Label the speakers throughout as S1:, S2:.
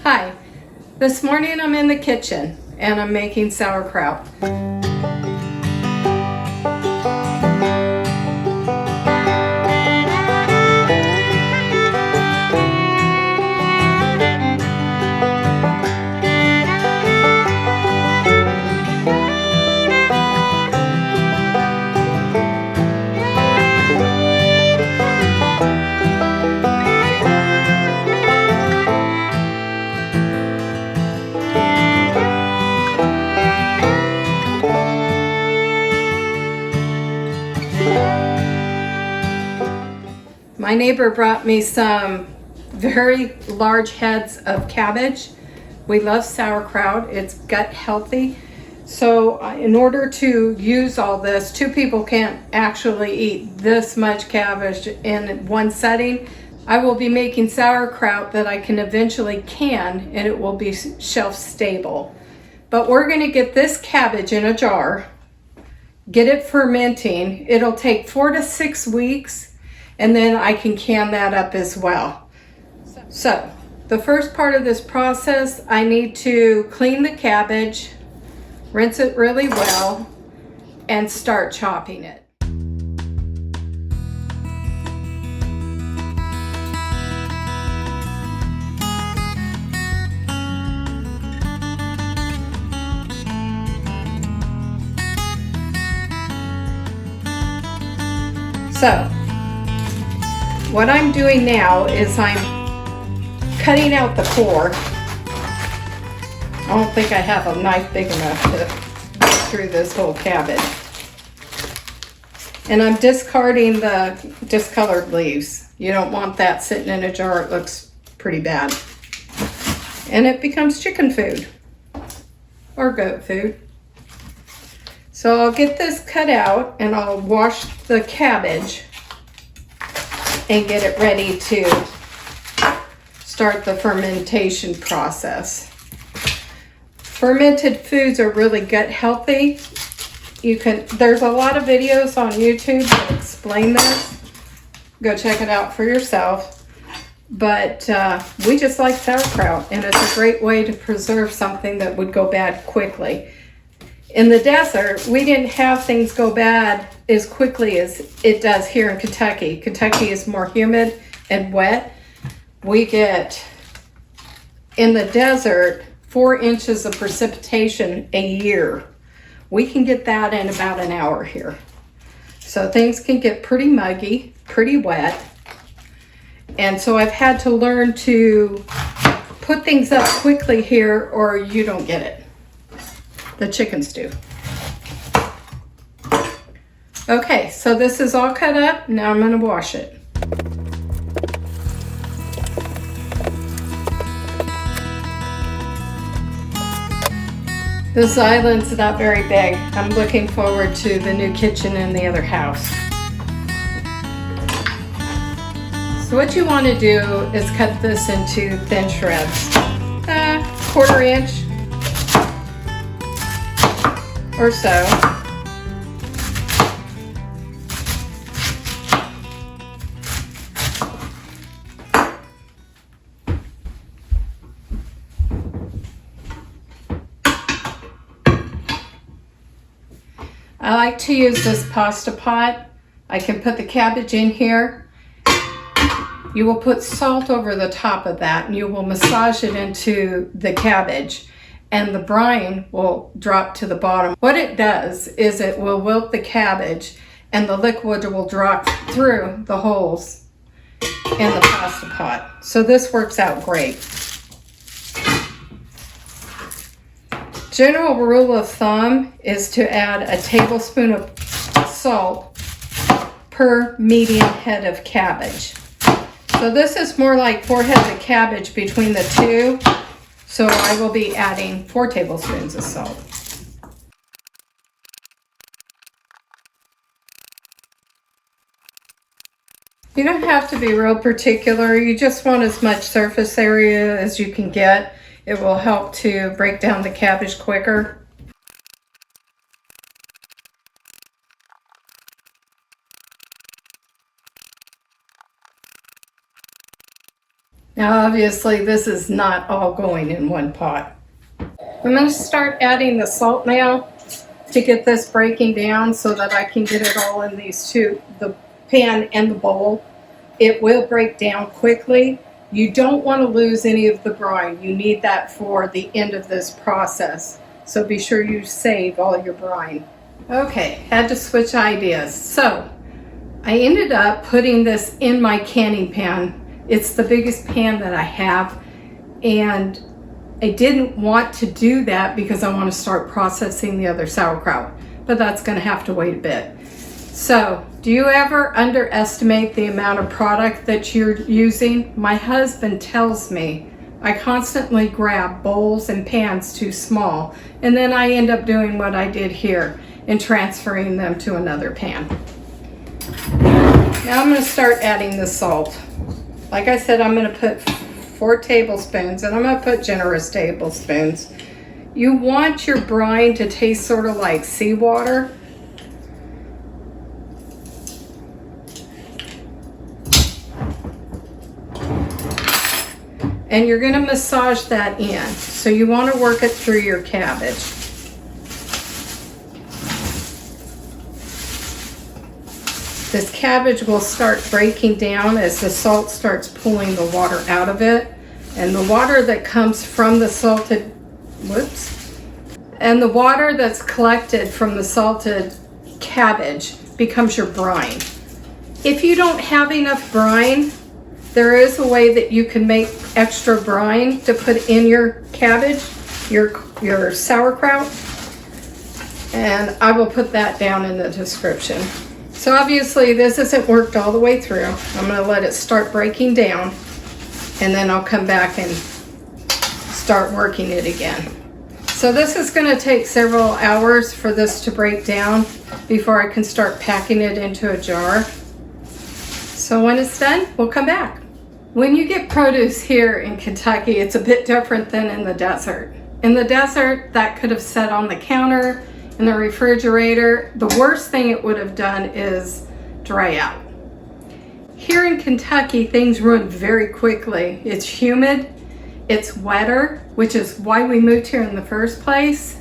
S1: Hi, this morning I'm in the kitchen and I'm making sauerkraut. My neighbor brought me some very large heads of cabbage. We love sauerkraut, it's gut healthy. So in order to use all this, two people can't actually eat this much cabbage in one setting. I will be making sauerkraut that I can eventually can, and it will be shelf stable. But we're gonna get this cabbage in a jar, get it fermenting. It'll take 4 to 6 weeks. And then I can can that up as well. So the first part of this process, I need to clean the cabbage, rinse it really well, and start chopping it. So what I'm doing now is I'm cutting out the core. I don't think I have a knife big enough to get through this whole cabbage. And I'm discarding the discolored leaves. You don't want that sitting in a jar. It looks pretty bad. And it becomes chicken food or goat food. So I'll get this cut out and I'll wash the cabbage and get it ready to start the fermentation process. Fermented foods are really gut healthy. There's a lot of videos on YouTube that explain this. Go check it out for yourself. But we just like sauerkraut, and it's a great way to preserve something that would go bad quickly. In the desert, we didn't have things go bad as quickly as it does here in Kentucky. Kentucky is more humid and wet. We get, in the desert, 4 inches of precipitation a year. We can get that in about an hour here. So things can get pretty muggy, pretty wet. And so I've had to learn to put things up quickly here or you don't get it. The chicken stew. Okay, so this is all cut up. Now I'm gonna wash it. This island's not very big. I'm looking forward to the new kitchen in the other house. So what you want to do is cut this into thin shreds. 1/4 inch or so. I like to use this pasta pot. I can put the cabbage in here. You will put salt over the top of that and you will massage it into the cabbage and the brine will drop to the bottom. What it does is it will wilt the cabbage and the liquid will drop through the holes in the pasta pot. So this works out great. General rule of thumb is to add a tablespoon of salt per medium head of cabbage. So this is more like 4 heads of cabbage between the two. So I will be adding 4 tablespoons of salt. You don't have to be real particular. You just want as much surface area as you can get. It will help to break down the cabbage quicker. Now obviously this is not all going in one pot. I'm going to start adding the salt now to get this breaking down so that I can get it all in these two, the pan and the bowl. It will break down quickly. You don't want to lose any of the brine. You need that for the end of this process. So be sure you save all your brine. Okay, had to switch ideas. So I ended up putting this in my canning pan. It's the biggest pan that I have, and I didn't want to do that because I want to start processing the other sauerkraut, but that's going to have to wait a bit. So, do you ever underestimate the amount of product that you're using? My husband tells me I constantly grab bowls and pans too small, and then I end up doing what I did here and transferring them to another pan. Now I'm going to start adding the salt. Like I said, I'm going to put 4 tablespoons, and I'm going to put generous tablespoons. You want your brine to taste sort of like seawater. And you're going to massage that in. So you want to work it through your cabbage. This cabbage will start breaking down as the salt starts pulling the water out of it. And the water that comes from the salted, and the water that's collected from the salted cabbage becomes your brine. If you don't have enough brine, there is a way that you can make extra brine to put in your cabbage, your sauerkraut, and I will put that down in the description. So obviously this isn't worked all the way through. I'm going to let it start breaking down, and then I'll come back and start working it again. So this is going to take several hours for this to break down before I can start packing it into a jar. So when it's done, we'll come back. When you get produce here in Kentucky, it's a bit different than in the desert. In the desert, that could have sat on the counter, in the refrigerator. The worst thing it would have done is dry out. Here in Kentucky, things run very quickly. It's humid, it's wetter, which is why we moved here in the first place.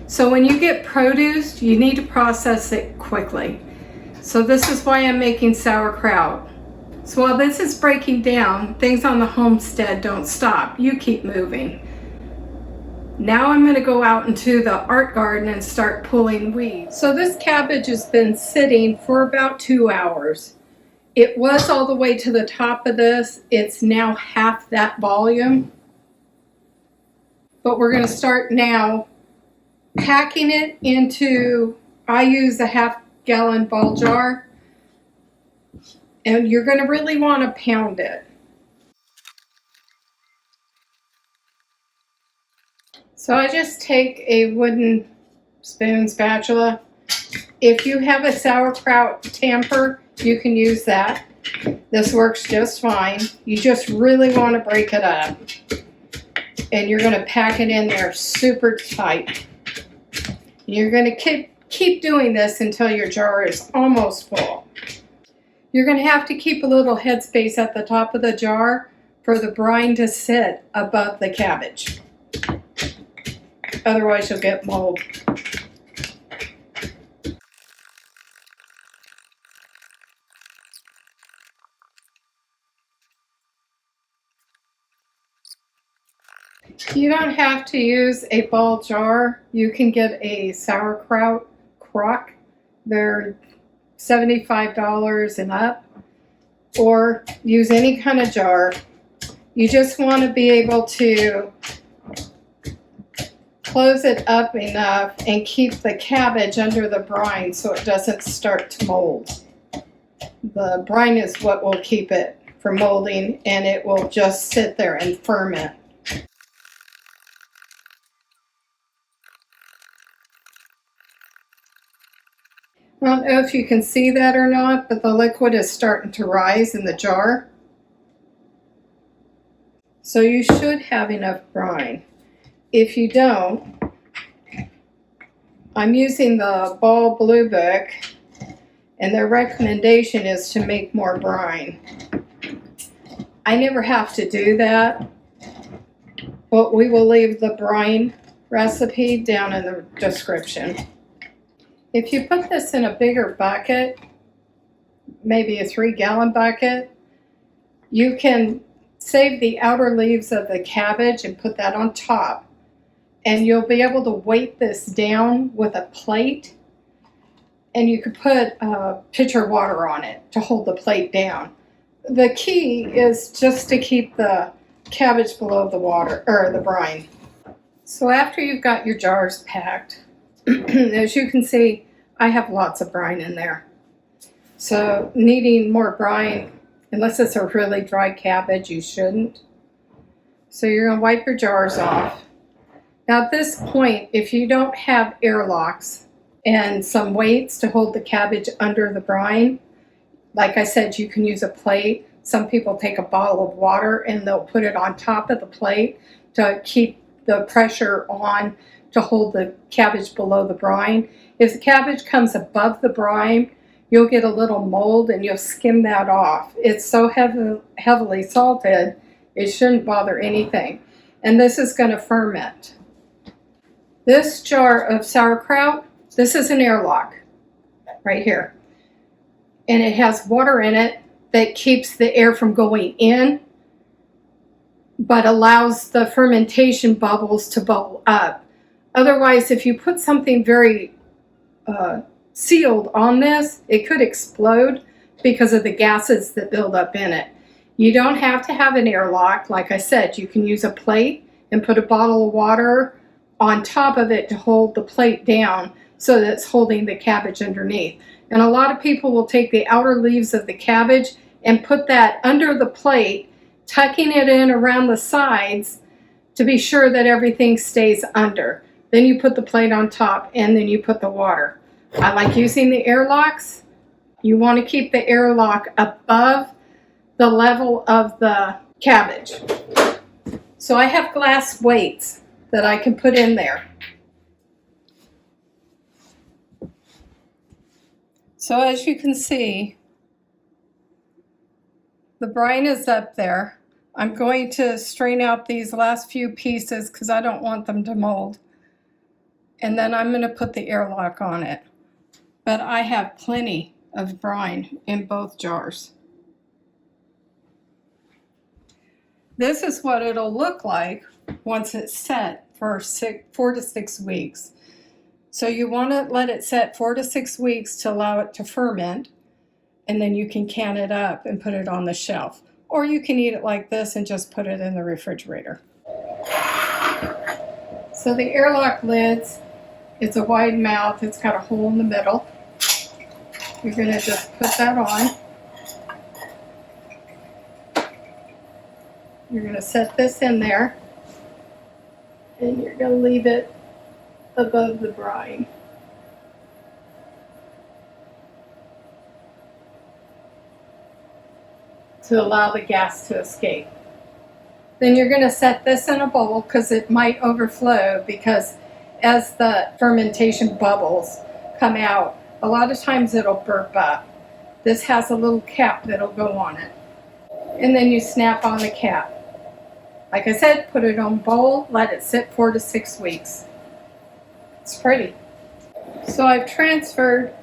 S1: So when you get produce, you need to process it quickly. So this is why I'm making sauerkraut. So while this is breaking down, things on the homestead don't stop. You keep moving. Now I'm going to go out into the art garden and start pulling weeds. So this cabbage has been sitting for about 2 hours. It was all the way to the top of this. It's now half that volume. But we're going to start now packing it into, I use a half-gallon ball jar. And you're going to really want to pound it. So I just take a wooden spoon spatula. If you have a sauerkraut tamper, you can use that. This works just fine. You just really want to break it up. And you're going to pack it in there super tight. You're going to keep doing this until your jar is almost full. You're going to have to keep a little headspace at the top of the jar for the brine to sit above the cabbage. Otherwise you'll get mold. You don't have to use a ball jar. You can get a sauerkraut crock. They're $75 and up, or use any kind of jar. You just want to be able to close it up enough and keep the cabbage under the brine so it doesn't start to mold. The brine is what will keep it from molding, and it will just sit there and ferment. I don't know if you can see that or not, but the liquid is starting to rise in the jar. So you should have enough brine. If you don't, I'm using the Ball Blue Book, and their recommendation is to make more brine. I never have to do that, but we will leave the brine recipe down in the description. If you put this in a bigger bucket, maybe a 3-gallon bucket, you can save the outer leaves of the cabbage and put that on top. And you'll be able to weight this down with a plate, and you could put a pitcher of water on it to hold the plate down. The key is just to keep the cabbage below the water, or the brine. So after you've got your jars packed, as you can see, I have lots of brine in there. So needing more brine, unless it's a really dry cabbage, you shouldn't. So you're going to wipe your jars off. Now at this point, if you don't have airlocks and some weights to hold the cabbage under the brine, like I said, you can use a plate. Some people take a bottle of water and they'll put it on top of the plate to keep the pressure on to hold the cabbage below the brine. If the cabbage comes above the brine, you'll get a little mold and you'll skim that off. It's so heavily salted, it shouldn't bother anything. And this is going to ferment. This jar of sauerkraut, this is an airlock right here. And it has water in it that keeps the air from going in, but allows the fermentation bubbles to bubble up. Otherwise, if you put something very sealed on this, it could explode because of the gases that build up in it. You don't have to have an airlock. Like I said, you can use a plate and put a bottle of water on top of it to hold the plate down so that it's holding the cabbage underneath. And a lot of people will take the outer leaves of the cabbage and put that under the plate, tucking it in around the sides to be sure that everything stays under. Then you put the plate on top and then you put the water. I like using the airlocks. You want to keep the airlock above the level of the cabbage. So I have glass weights that I can put in there. So as you can see, the brine is up there. I'm going to strain out these last few pieces because I don't want them to mold. And then I'm going to put the airlock on it. But I have plenty of brine in both jars. This is what it'll look like once it's set for 4 to 6 weeks. So you want to let it set 4 to 6 weeks to allow it to ferment, and then you can can it up and put it on the shelf. Or you can eat it like this and just put it in the refrigerator. So the airlock lids, it's a wide mouth, it's got a hole in the middle. You're going to just put that on. You're going to set this in there, and you're going to leave it above the brine. To allow the gas to escape. Then you're going to set this in a bowl because it might overflow, because as the fermentation bubbles come out, a lot of times it'll burp up. This has a little cap that'll go on it. And then you snap on the cap. Like I said, put it on a bowl, let it sit 4 to 6 weeks. It's pretty. So I've transferred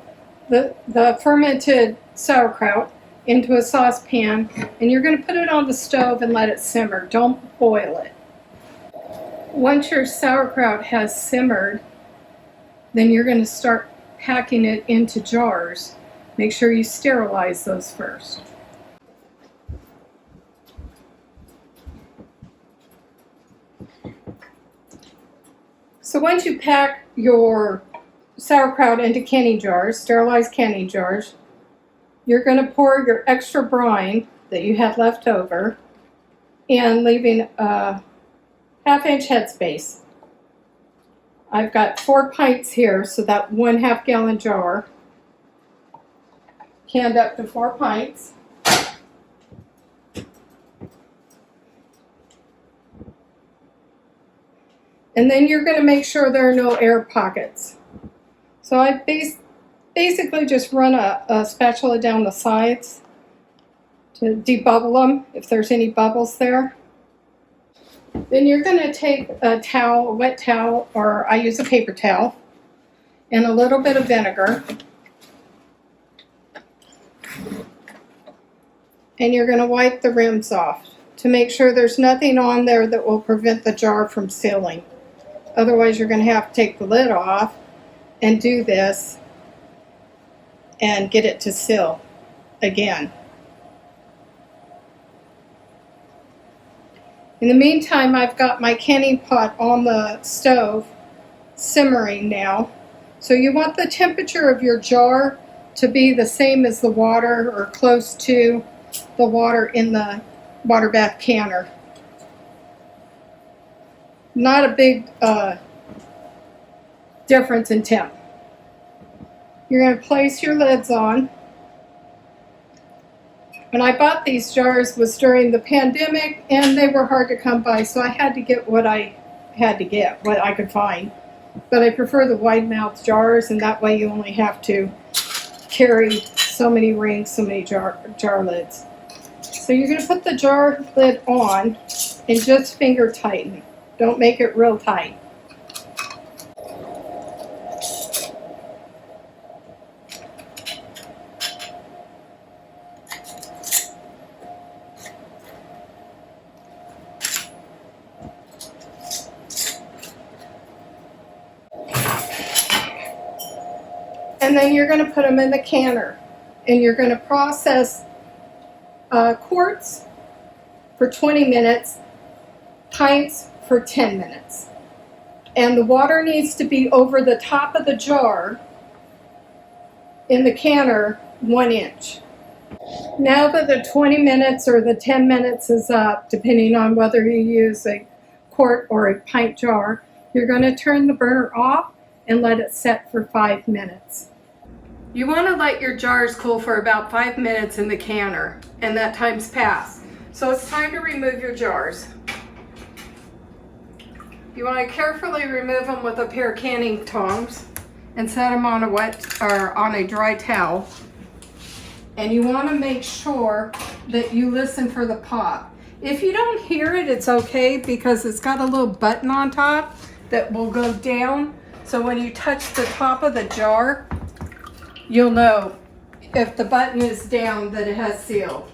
S1: the fermented sauerkraut into a saucepan, and you're going to put it on the stove and let it simmer. Don't boil it. Once your sauerkraut has simmered, then you're going to start packing it into jars. Make sure you sterilize those first. So once you pack your sauerkraut into canning jars, sterilized canning jars, you're going to pour your extra brine that you had left over and leaving a half-inch headspace. I've got 4 pints here, so that 1/2 gallon jar canned up to 4 pints. And then you're going to make sure there are no air pockets. So I basically just run a spatula down the sides to debubble them if there's any bubbles there. Then you're going to take a towel, a wet towel, or I use a paper towel, and a little bit of vinegar. And you're going to wipe the rims off to make sure there's nothing on there that will prevent the jar from sealing. Otherwise, you're going to have to take the lid off and do this and get it to seal again. In the meantime, I've got my canning pot on the stove simmering now. So you want the temperature of your jar to be the same as the water or close to the water in the water bath canner. Not a big difference in temp. You're going to place your lids on. When I bought these jars was during the pandemic and they were hard to come by, so I had to get what I had to get, what I could find. But I prefer the wide mouth jars, and that way you only have to carry so many rings, so many jar lids. So you're going to put the jar lid on and just finger tighten. Don't make it real tight. And then you're going to put them in the canner, and you're going to process quarts for 20 minutes, pints for 10 minutes. And the water needs to be over the top of the jar in the canner 1 inch. Now that the 20 minutes or the 10 minutes is up, depending on whether you use a quart or a pint jar, you're going to turn the burner off and let it set for 5 minutes. You want to let your jars cool for about 5 minutes in the canner, and that time's passed. So it's time to remove your jars. You want to carefully remove them with a pair of canning tongs and set them on a wet or on a dry towel. And you want to make sure that you listen for the pop. If you don't hear it, it's okay, because it's got a little button on top that will go down. So when you touch the top of the jar, you'll know if the button is down that it has sealed.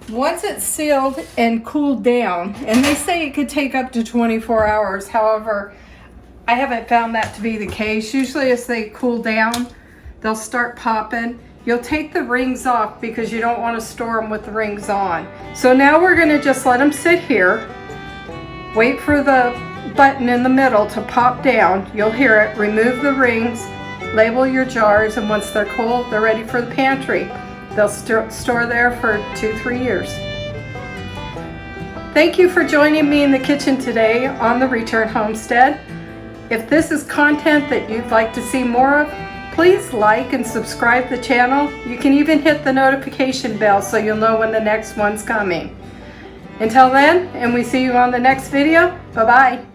S1: Once it's sealed and cooled down, and they say it could take up to 24 hours, however, I haven't found that to be the case. Usually as they cool down, they'll start popping. You'll take the rings off because you don't want to store them with the rings on. So now we're going to just let them sit here, wait for the button in the middle to pop down. You'll hear it. Remove the rings, label your jars, and once they're cold, they're ready for the pantry. They'll store there for 2-3 years. Thank you for joining me in the kitchen today on the Return Homestead. If this is content that you'd like to see more of, please like and subscribe the channel. You can even hit the notification bell so you'll know when the next one's coming. Until then, and we see you on the next video, bye-bye.